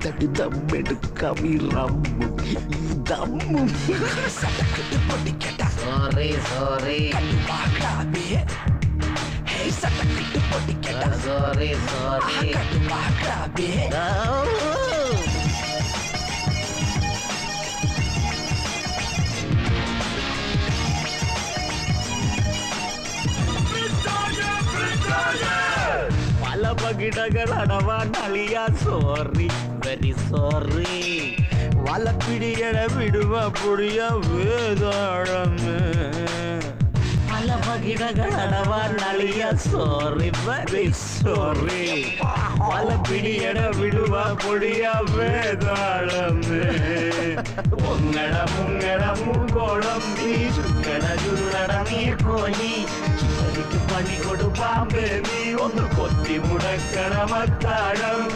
തട്ടി ദമ്മെടുക്കാം ഈ റമ്മും ഈ ദമ്മും സടക്കിട്ട് പൊടിക്കട്ട സോറി സോറി സടക്കിട്ട് പൊടിക്കട്ട സോറി സോറി പല പകിടകൾ അടവാൻ അളിയ സോറി വെരി സോറി വല പിടിയട വിടുവ പൊടിയ വേദാഴമേ പല പകിടകൾ അടവാൻ അളിയ സോറി വെരി സോറി വല പിടിയട വിടുവ പൊടിയ വേദാഴമേ മുങ്ങട മുങ്ങട മുങ്കോളം നീ ചുക്കട ചുരുട നീർക്കോലി പണി കൊടുപ്പാമ്പേ നീ ഒന്ന് കൊത്തി മുടക്കണമത്താഴം